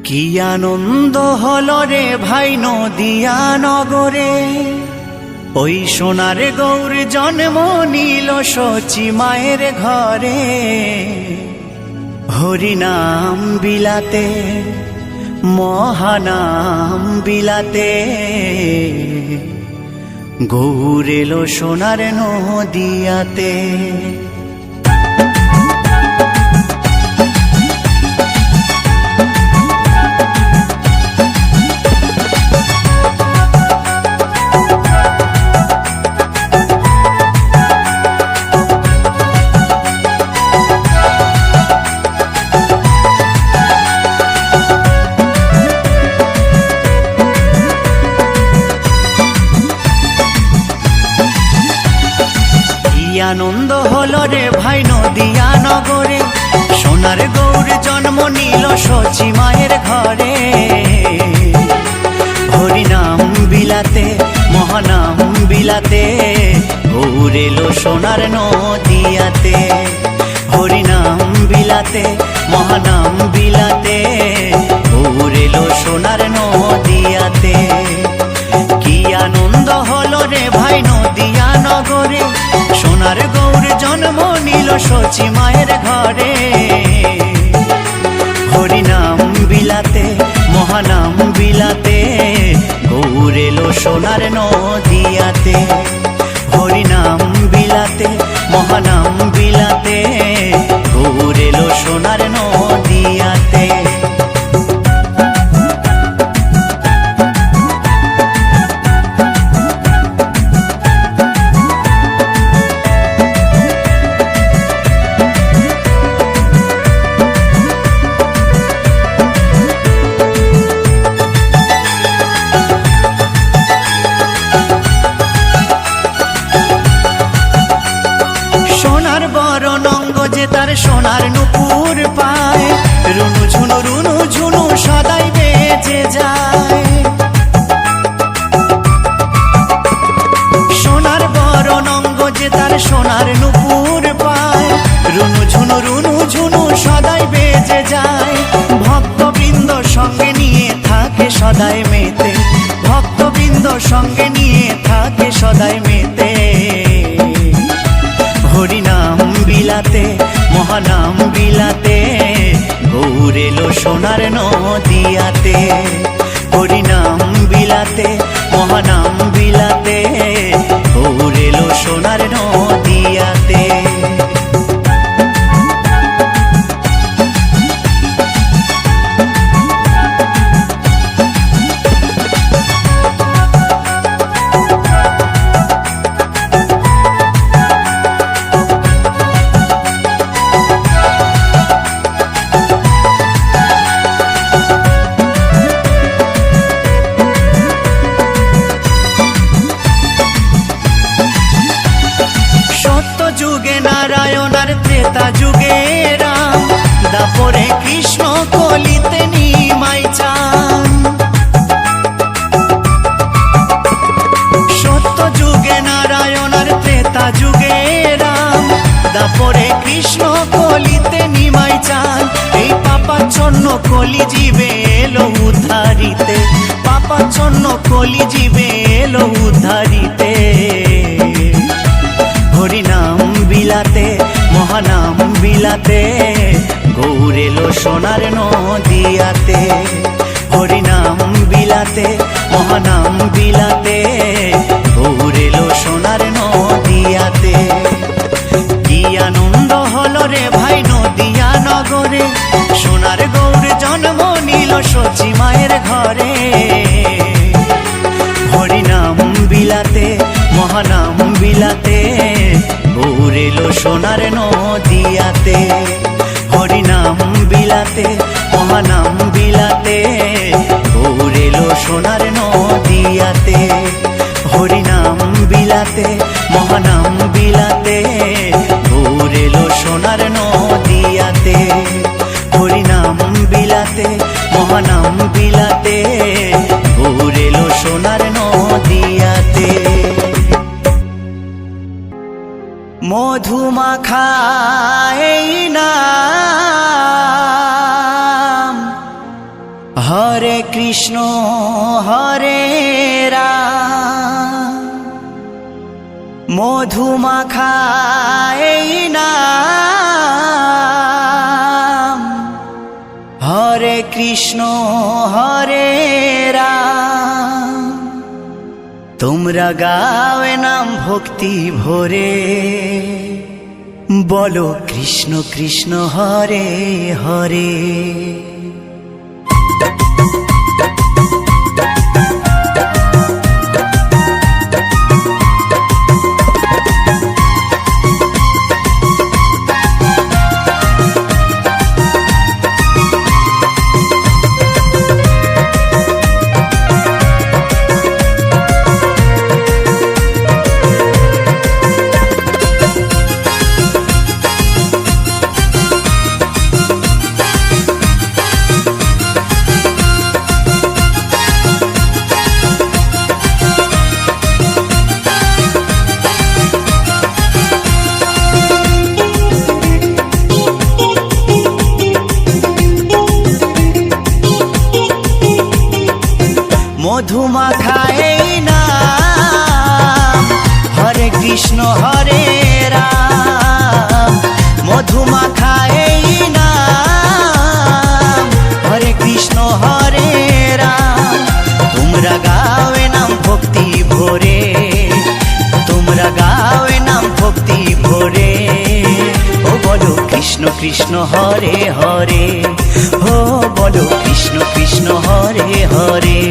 কি আনন্দ হলো রে ভাই নদিয়া নগরে, ওই সোনার গৌর জন্ম নিল শচী মায়ের ঘরে। হরিনাম বিলাতে মহানাম বিলাতে, গৌর এলো সোনার নদিয়াতে। আনন্দ হলো রে ভাই নদিয়া নগরে, সোনার গৌর জন্ম নিল শচী মায়ের ঘরে। হরিনাম বিলাতে মহানাম বিলাতে, গৌর এলো সোনার নদিয়াতে। হরিনাম বিলাতে মহানাম বিলাতে, গৌর এলো সোনার নদিয়াতে। কি আনন্দ হলো রে ভাই নদিয়া নগরে, সোনার গৌর জন্ম নিল শচী মায়ের ঘরে। হরিনাম বিলাতে মহানাম বিলাতে, গৌর এলো সোনার নদিয়াতে। হরিনাম বিলাতে মহানাম বিলাতে, গৌর এলো সোনার নদিয়াতে। তার সোনার নুপুর পায়, রুনু ঝুনু সদাই বেজে যায়। সোনার বরণ অঙ্গ যে তার সোনার নুপুর পায়, রুনু ঝুনু সদাই বেজে যায়। ভক্তবৃন্দ সঙ্গে নিয়ে থাকে সদাই মেতে, ভক্তবৃন্দ সঙ্গে নিয়ে থাকে সদাই মেতে। হরিনাম বিলাতে মহানাম বিলাতে, গৌর এলো সোনার নদিয়াতে। হরিনাম বিলাতে মহানাম বিলাতে, গৌর এলো সোনার নদিয়াতে। যুগে নারায়ণ আর ত্রেতা যুগে রাম, দাপরে কৃষ্ণ কলিতে নিমাই চান। সত্য যুগে নারায়ণ আর ত্রেতা যুগে রাম, দাপরে কৃষ্ণ কলিতে নিমাই চান। এই পাপাচ্ছন্ন কলি জীবে এলো উদ্ধারিতে, পাপাচ্ছন্ন কলি জীবে এলো উদ্ধারিতে। হরিনাম বিলাতে মহানাম বিলাতে, গৌর এলো সোনার নদিয়াতে। হরিনাম বিলাতে মহানাম বিলাতে, গৌর এলো সোনার নদিয়াতে। কি আনন্দ হলো রে ভাই নদিয়া নগরে, সোনার গৌর জন্ম নিল শচী মায়ের ঘরে। হরিনাম বিলাতে মহানাম বিলাতে, গৌর এলো সোনার নদিয়াতে। হরিনাম বিলাতে মহানাম বিলাতে, গৌর এলো সোনার নদিয়াতে। হরিনাম বিলাতে মহানাম বিলাতে, গৌর এলো সোনার নদিয়াতে। হরিনাম বিলাতে মহানাম বিলাতে, গৌর এলো সোনার নদিয়াতে। মধুমাখা এই নাম হরে কৃষ্ণ হরে রাম মধু মাখা এই নাম। হরে কৃষ্ণ হরে রাম তোমরা গাও নাম ভক্তি ভরে, বলো কৃষ্ণ কৃষ্ণ হরে হরে। মধু মাখা এই নাম হরে কৃষ্ণ হরে রাম। মধু মাখা এই নাম হরে কৃষ্ণ হরে রাম। তোমরা গাও নাম ভক্তি ভরে, তোমরা গাও নাম ভক্তি ভরে। ও বলো কৃষ্ণ কৃষ্ণ হরে হরে, ও বলো কৃষ্ণ কৃষ্ণ হরে হরে।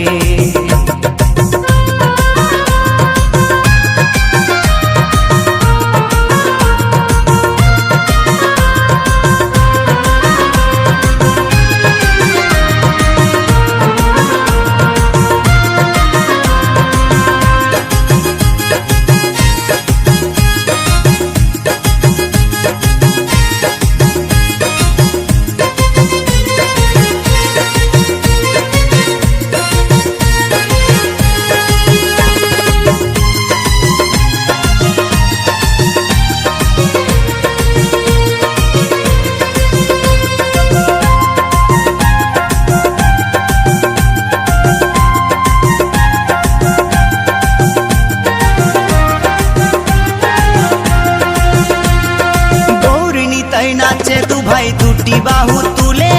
নাচে দু ভাই দুটি বাহু তুলে,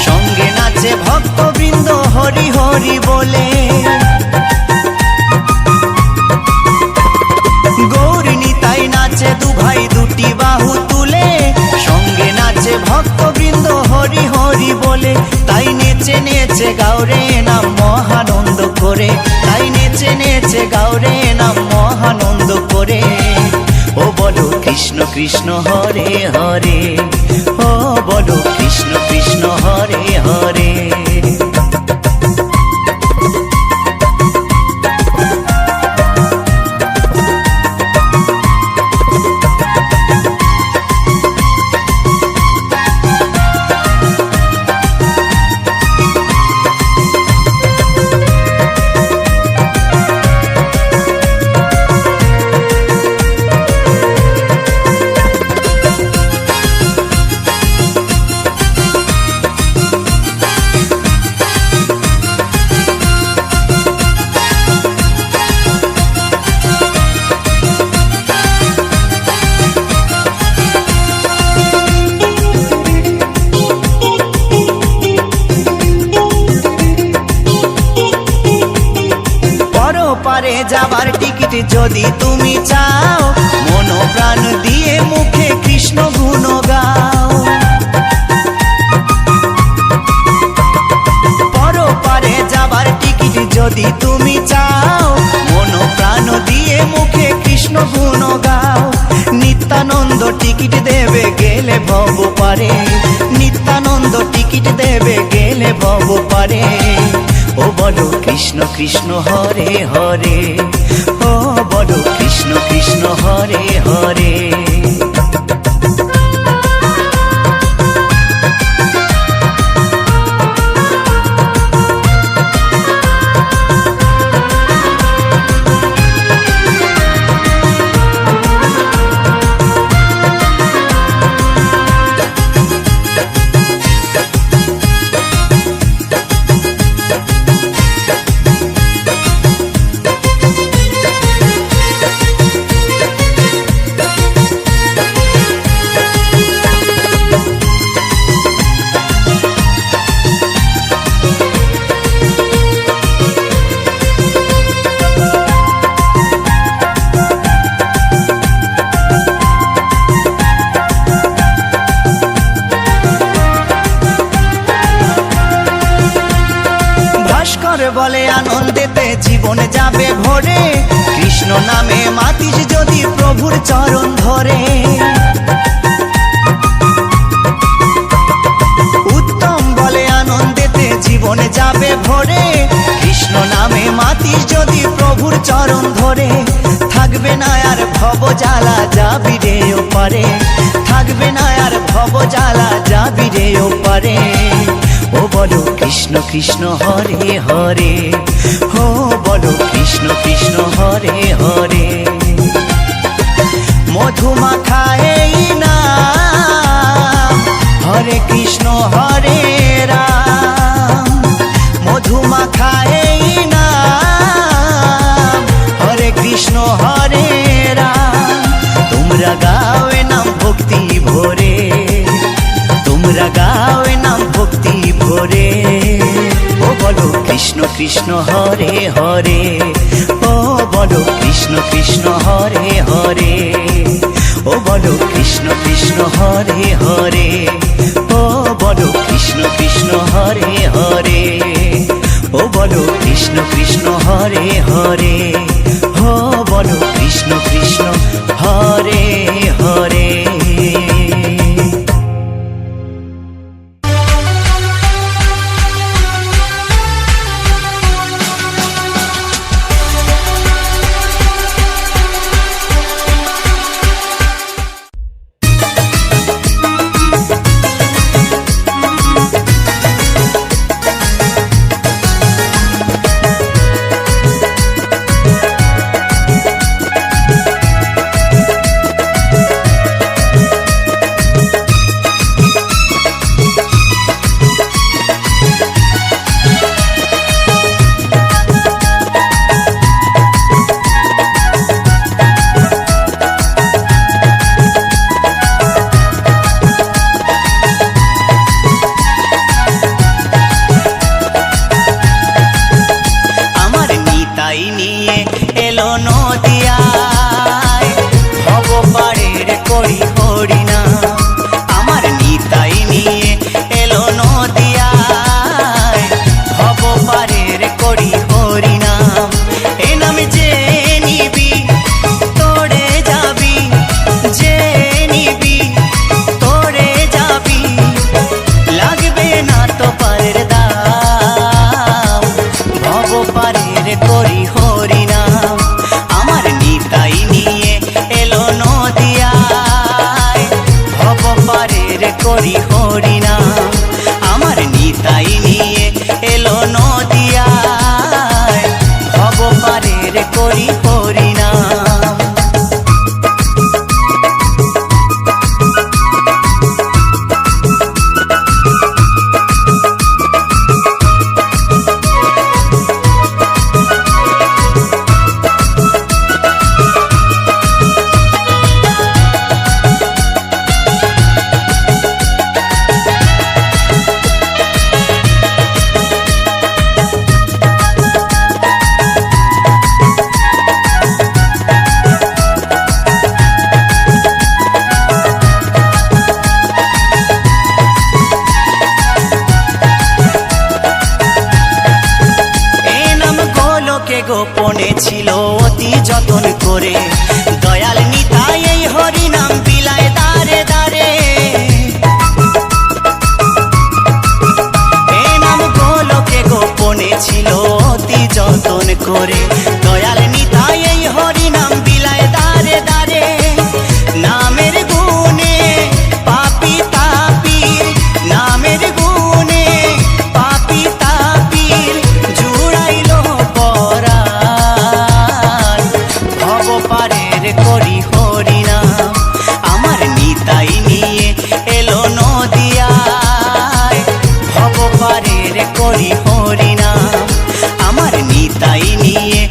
সঙ্গে নাচে ভক্তবৃন্দ হরি হরি বলে। গৌর নিতাই নাচে দু ভাই দুটি বাহু তুলে, সঙ্গে নাচে ভক্তবৃন্দ হরি হরি বলে। তাই নেচে নেচে গাওরে নাম মহানন্দ করে, তাই নেচে নেচে গাওরে নাম মহানন্দ করে। ও বলো কৃষ্ণ কৃষ্ণ হরে হরে, ও বলো কৃষ্ণ কৃষ্ণ হরে হরে। পারে যাবার টিকিট যদি তুমি চাও, মন প্রাণ দিয়ে মুখে কৃষ্ণ গুণ গাও। পরপারে যাবার টিকিট যদি তুমি চাও, মন প্রাণ দিয়ে মুখে কৃষ্ণ গুণ গাও। নিত্যানন্দ টিকিট দেবে গেলে ভব পারে, নিত্যানন্দ টিকিট দেবে গেলে ভব পারে। ও বলো কৃষ্ণ কৃষ্ণ হরে হরে, ও বলো কৃষ্ণ কৃষ্ণ হরে হরে। বলে আনন্দেতে জীবন যাবে ভরে, কৃষ্ণ নামে মাতিস যদি প্রভুর চরণ ধরে। উত্তম বলে আনন্দেতে জীবন যাবে ভরে, কৃষ্ণ নামে মাতিস যদি প্রভুর চরণ ধরে। থাকবে না আর ভব জ্বালা, যাবি রে ওপারে, থাকবে না আর ভব জ্বালা, যাবি রে ওপারে। ও বলো কৃষ্ণ কৃষ্ণ হরে হরে, ও বলো কৃষ্ণ কৃষ্ণ হরে হরে। মধুমাখা এই নাম, হরে কৃষ্ণ হরে রাম। মধুমাখা এই নাম, হরে কৃষ্ণ হরে রাম। তোমরা গাও এ নাম ভক্তি ভরে, তোমরা গাও এ নাম ভক্তি ভরে। ও বলো কৃষ্ণ কৃষ্ণ হরে হরে, ও বলো কৃষ্ণ কৃষ্ণ হরে হরে। ও বলো কৃষ্ণ কৃষ্ণ হরে হরে, ও বলো কৃষ্ণ কৃষ্ণ হরে হরে। ও বলো কৃষ্ণ কৃষ্ণ হরে হরে, ও বলো কৃষ্ণ কৃষ্ণ হরে হরে। গোপনে ছিল অতি যতন করে, দয়াল নিতাই এই হরি নাম বিলায় দারে দারে। এ নাম গোলকে গোপনে ছিল অতি যতন করে, দয়াল নিতাই এই হরি নাম বিলায় দারে দারে। নামের গুণে পাপি তাপির, নামের গুণে পাপি তাপির জুড়াইল পরাণ। ভব পারের করি হরি নাম, আমার নিতাই নিয়ে এলো নদিয়ায়। ভব পারের করি হরি নাম, আমার নিতাই নিয়ে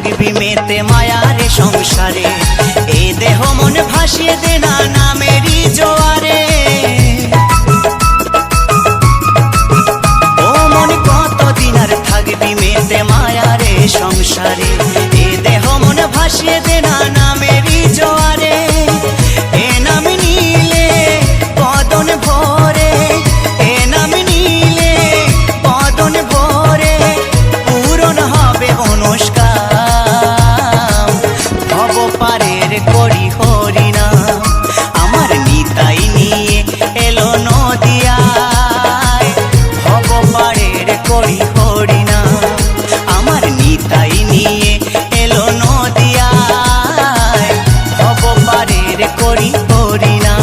থাকবি মেতে মায়ার সংসারে, এই দেহ মন ভাসিয়ে দে না নামেরই জোয়ারে। ও মন কতদিন আর থাকবি মেতে মায়ার সংসারে, এই দেহ মন ভাসিয়ে দে না নামেরই জোয়ারে। এ নাম নিলে বদন ভরে, এ নাম নিলে বদন ভরে, পূরণ হবে অনুষ্কার। ভব পারের করি হরিনাম, আমার নিতাই নিয়ে এলো নদিয়ায়। ভব পারের করি হরিনাম, আমার নিতাই নিয়ে এলো নদিয়ায়। ভব পারের করি হরিনাম।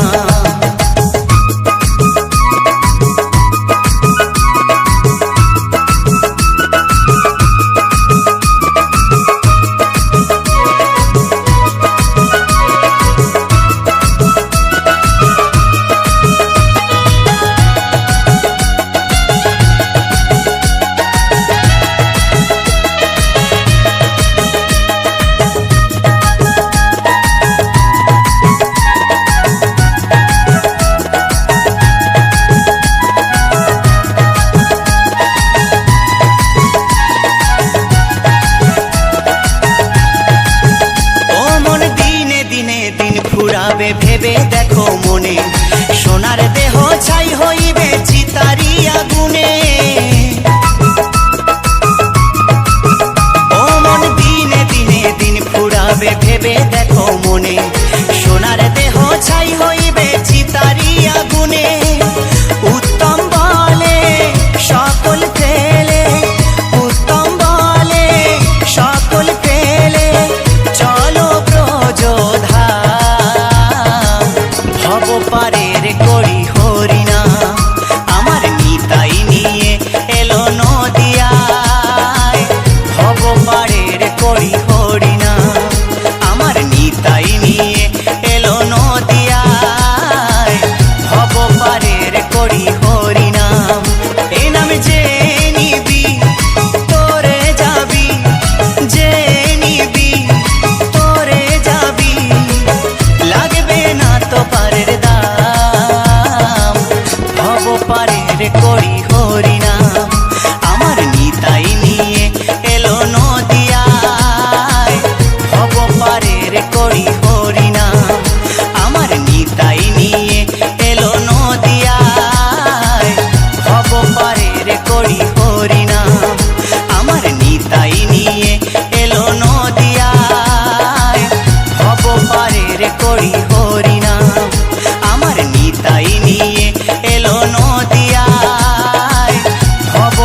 ভেবে দেখো মনে, সোনার দেহ ছাই হইবে চিতারি আগুনে। ও মন দিনে দিনে দিন ফুরাবে ভেবে দেখো মনে, সোনার দেহ ছাই হইবে চিতারি আগুনে। উত্তম বলে সকল ফেলে, উত্তম বলে সকল ফেলে, চলো ব্রজধা ভব পারের করি হরিনাম, আমার নিতাই নিয়ে এলো নদিয়ায়। ভব পারের করি হরিনাম, আমার নিতাই নিয়ে এলো নদিয়ায়। ভব পারের করি হরিনাম। এ নাম যে নিবি তোরে যাবি, যে নিবি তোরে যাবি, লাগবে না তো পারের দাম। ভব পারের করি হরিনাম, আমার নিতাই নিয়ে এলো নদিয়ায়। ভব পারের করি হরিনাম, আমার নিতাই নিয়ে এলো নদিয়ায়। ভব পারের করি হরিনাম, আমার নিতাই নিয়ে এলো নদিয়ায়। ভব পারের করি হরিনাম, আমার নিতাই নিয়ে এলো নদিয়ায়। ভব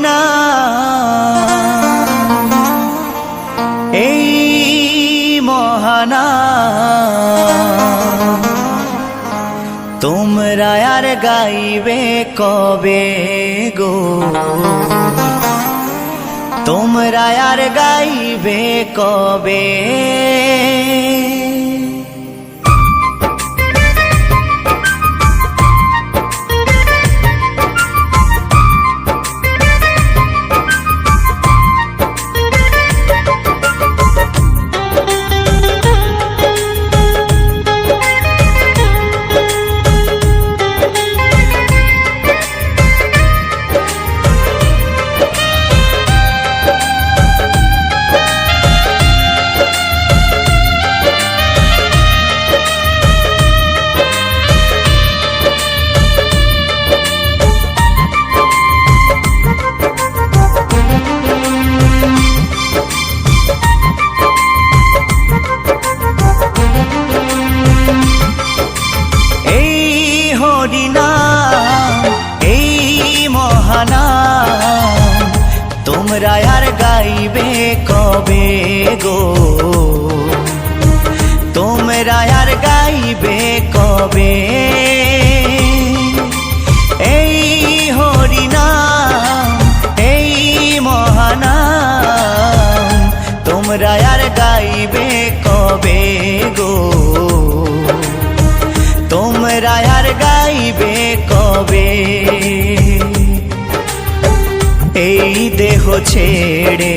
নাম, এই মহানাম তোমরা আর গাইবে কবে গো, তোমরা আর গাইবে কবে। তোমরা আর গাইবে কবে গো, তোমরা আর গাইবে কবে। এই হরিনাম এই মহানাম তোমরা আর গাইবে কবে গো, তোমরা আর গাইবে কবে। এই দেহ ছেড়ে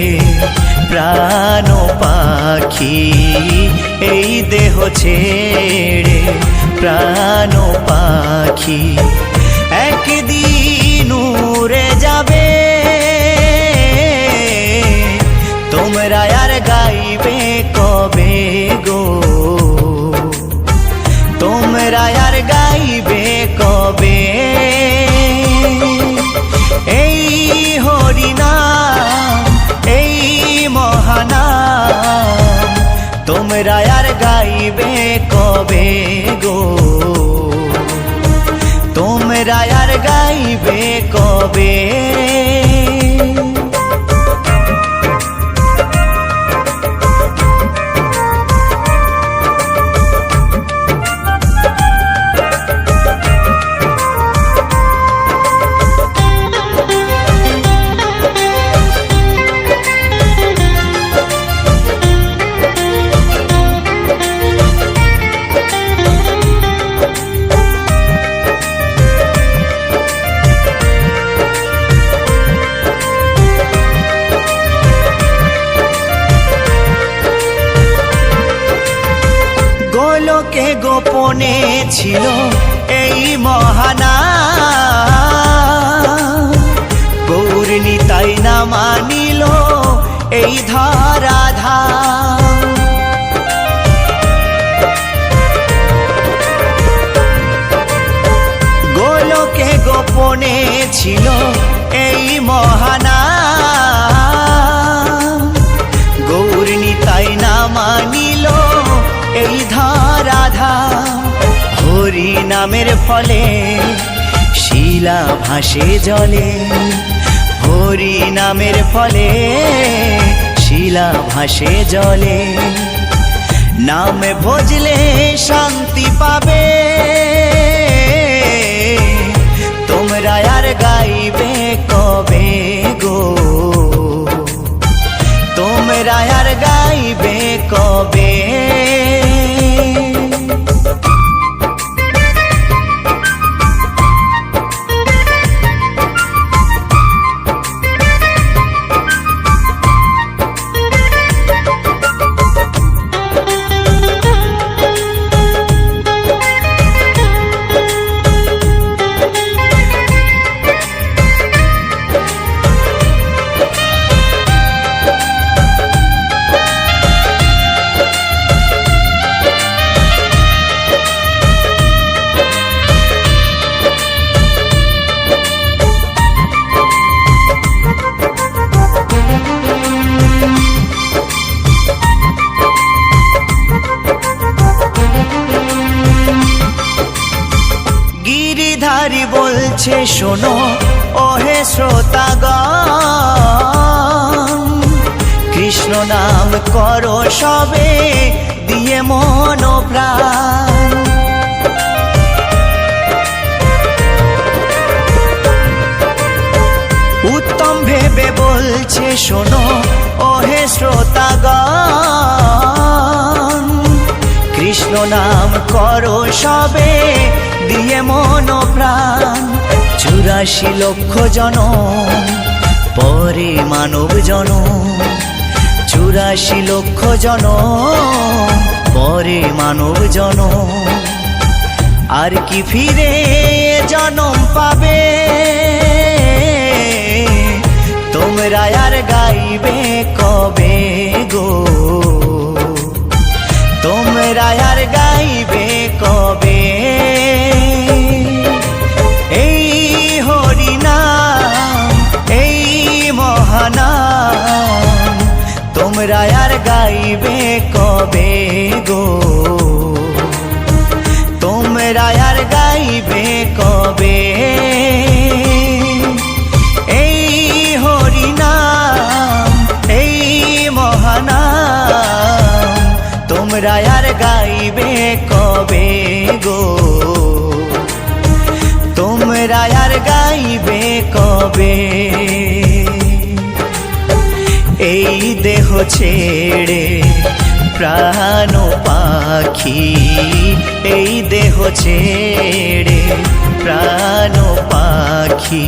প্রাণ পাখি, এই দেহ ছেড়ে প্রাণ পাখি একদিন উড়ে যাবে। তোমরা আর গাইবে কবে গো, তোমরা আর গাইবে কবে। এই হরিনাম এই মহানাম তোমরা আর গাইবে কবে গো, তোমরা আর গাইবে কবে। গোলকে গোপনে ছিল এই মহানাম, গৌরনী তাই না মানিল এই ধরাধাম। গোলকে গোপনে ছিল এই মহানাম, গৌরনী তাই না মানিল এই ধরাধাম। হরি নামের ফলে শিলা ভাসে জলে, হরি নামের ফলে শিলা ভাসে জলে। নাম ভজলে শান্তি পাবে, তোমরা আর গাইবে কবে গো, তোমরা আর গাইবে কবে। গিরিধারী বলছে শোনো ওহে শ্রোতাগণ, করো সবে দিয়ে মন প্রাণ। উত্তম ভেবে বলছে শোনো ওহে শ্রোতাগণ, কৃষ্ণ নাম করো সবে দিয়ে মন প্রাণ। 84 লক্ষ জনম পরে মানব জনম, 84 লক্ষ জনম পরে মানব জনম। আর কি ফিরে জনম পাবে তোমরা আর গাইবে কবে গো, তোমরা আর গাইবে কবে। এই হরিনাম এই মহানাম তোমরা আর গাইবে কবে গো, তোমরা আর গাইবে কবে। এই হরিনাম এই মহানাম তোমরা আর গাইবে কবে গো, তোমরা আর গাইবে কবে। এই দেহ ছেড়ে প্রাণ পাখি, এই দেহ ছেড়ে প্রাণ পাখি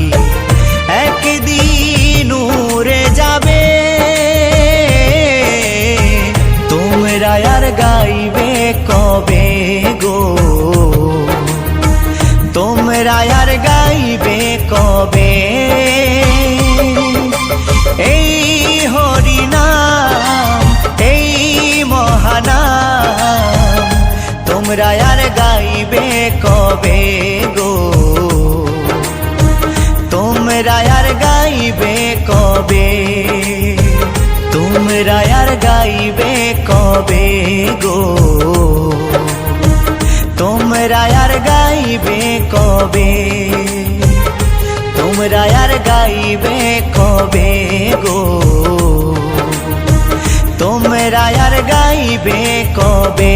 একদিন উড়ে যাবে। তোমরা আর গাইবে কবে গো, তোমরা আর গাইবে কবে। এই হরিনাম এই মহানাম তোমরা আর গাইবে কবে গো, তোমরা আর গাইবে কবে, তোমরা আর গাইবে কবে গো, তোমরা আর গাইবে কবে, তোমরা আর গাইবে কবে গো, তোমরা আর গাইবে কবে।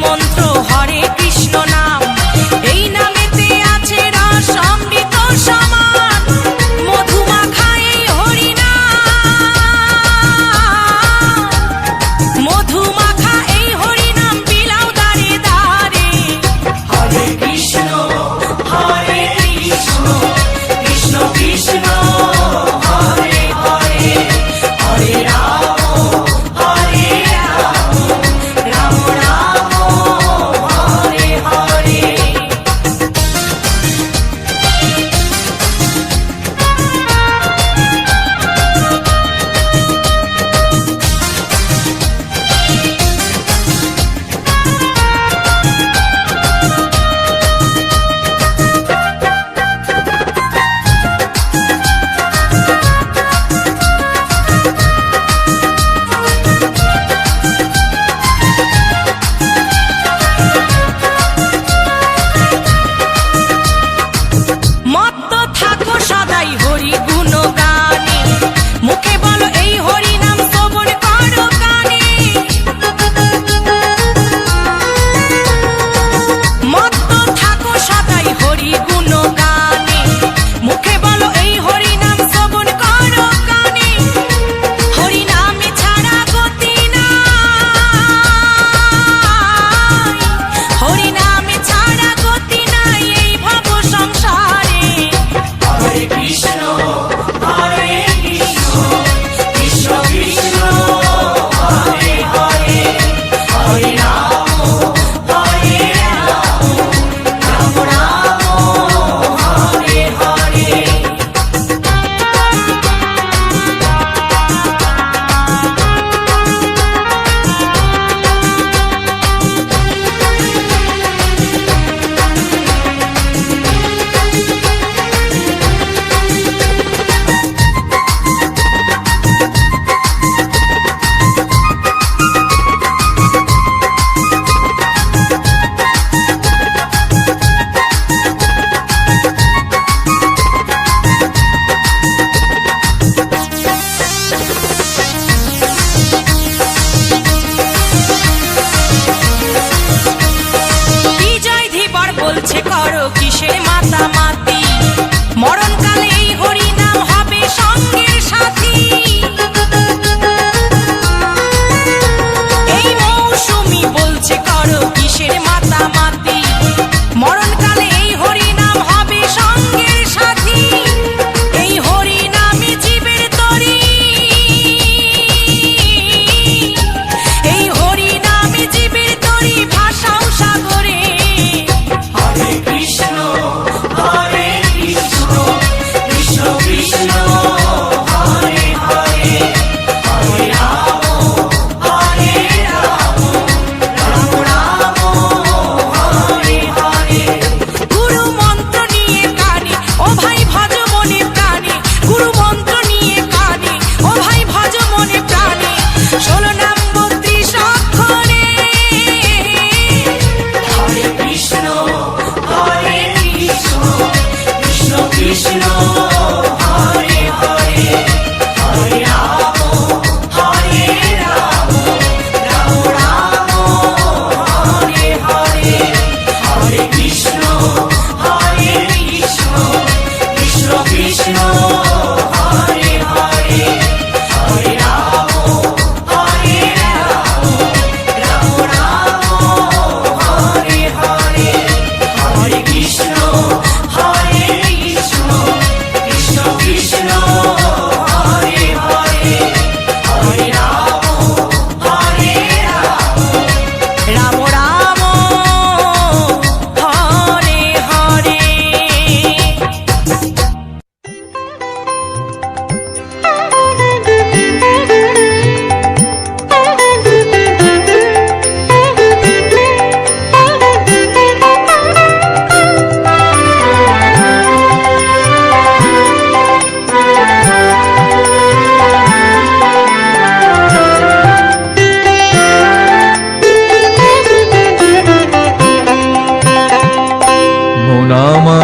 মন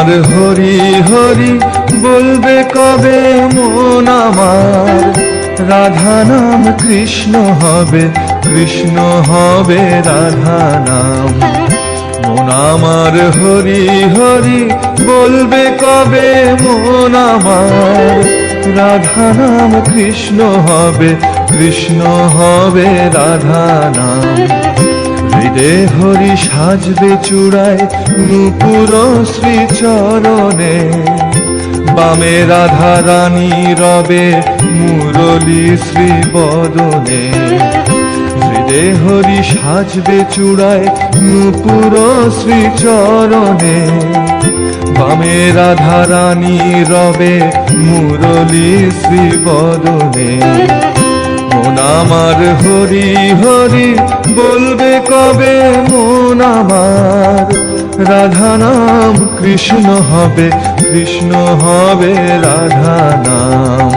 আমার হরি হরি বলবে কবে মন আমার, রাধা নাম কৃষ্ণ হবে, কৃষ্ণ হবে রাধা নাম। মন আমার হরি হরি বলবে কবে মন আমার, রাধা নাম কৃষ্ণ হবে, কৃষ্ণ হবে রাধা নাম। হৃদে হরি সাজবে চূড়ায় নূপুর শ্রীচরণে, বামে রাধা রানী রবে মুরলী শ্রীবদনে। হৃদে হরি সাজবে চূড়ায় নূপুর শ্রীচরণে, বামে রাধা রানী রবে মুরলী শ্রীবদনে। মন আমার হরি হরি বলবে কবে মন আমার, রাধা নাম কৃষ্ণ হবে, কৃষ্ণ হবে রাধা নাম।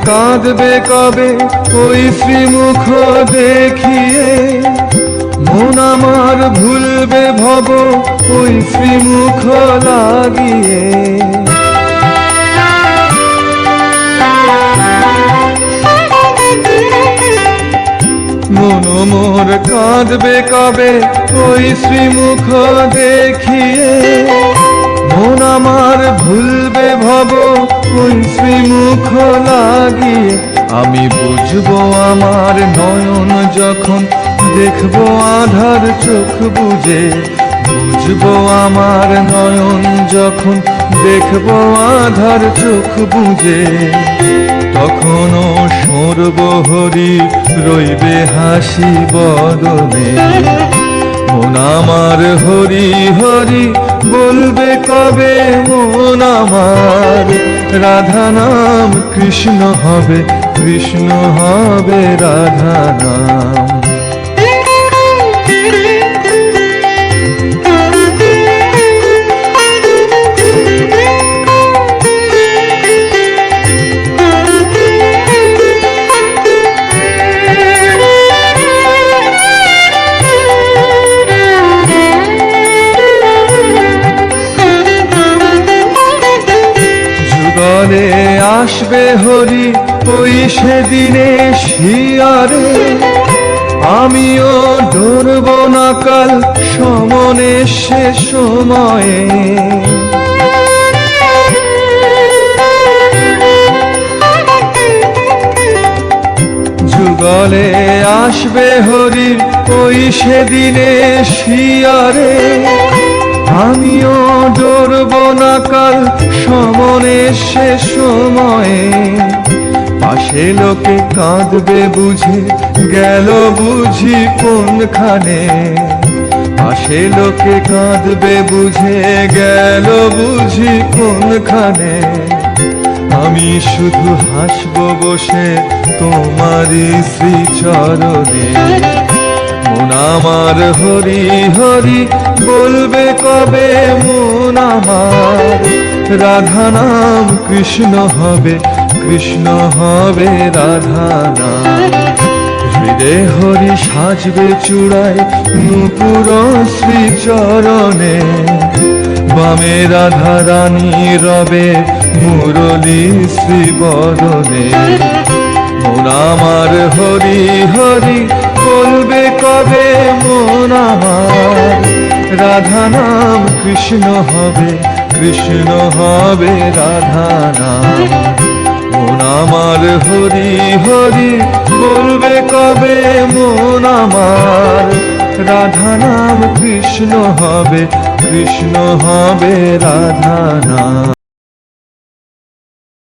কাঁদবে কবে ওই শ্রীমুখ দেখিয়ে, মন আমার ভুলবে ভব ওই শ্রীমুখ লাগিয়ে। মন মোর কাঁদবে কবে ওই শ্রীমুখ দেখিয়ে, মন আমার ভুলবে ভব ওই শ্রীমুখ লাগিয়ে। আমি বুঝবো আমার নয়ন যখন দেখবো আধার চোখ বুঝে, বুঝবো আমার নয়ন যখন দেখবো আধার চোখ বুঝে। তখনও সর্বহরি রইবে হাসি বদনে। মন আমার হরি হরি বলবে কবে মন আমার, রাধা নাম কৃষ্ণ হবে, কৃষ্ণ হবে রাধা নাম। আসবে হরি ওই সেদিনে শিয়ারে, আমিও ধরব না কাল সমনে সে সময়ে। যুগলে আসবে হরি ওই সেদিনে শিয়ারে, আমিও ডরব না কাল সমনে সে সময়ে। পাশে লোকে কাঁদবে বুঝি গেল বুঝি কোনখানে, পাশে লোকে কাঁদবে বুঝে গেল বুঝি কোনখানে। আমি শুধু হাসব বসে তোমারই শ্রীচরণে। মন আমার হরি হরি বলবে কবে মন আমার, রাধা নাম কৃষ্ণ হবে, কৃষ্ণ হবে রাধা নাম। হৃদে হরি সাজবে চূড়ায় নূপুর শ্রীচরণে, বামে রাধা রানী রবে মুরলী শ্রীবদনে। মন আমার হরি হরি বলবে কবে মন আমার, রাধা নাম কৃষ্ণ হবে, কৃষ্ণ হবে রাধা নাম। মন আমার হরি হরি বলবে কবে মন আমার, রাধা নাম কৃষ্ণ হবে, কৃষ্ণ হবে রাধা নাম।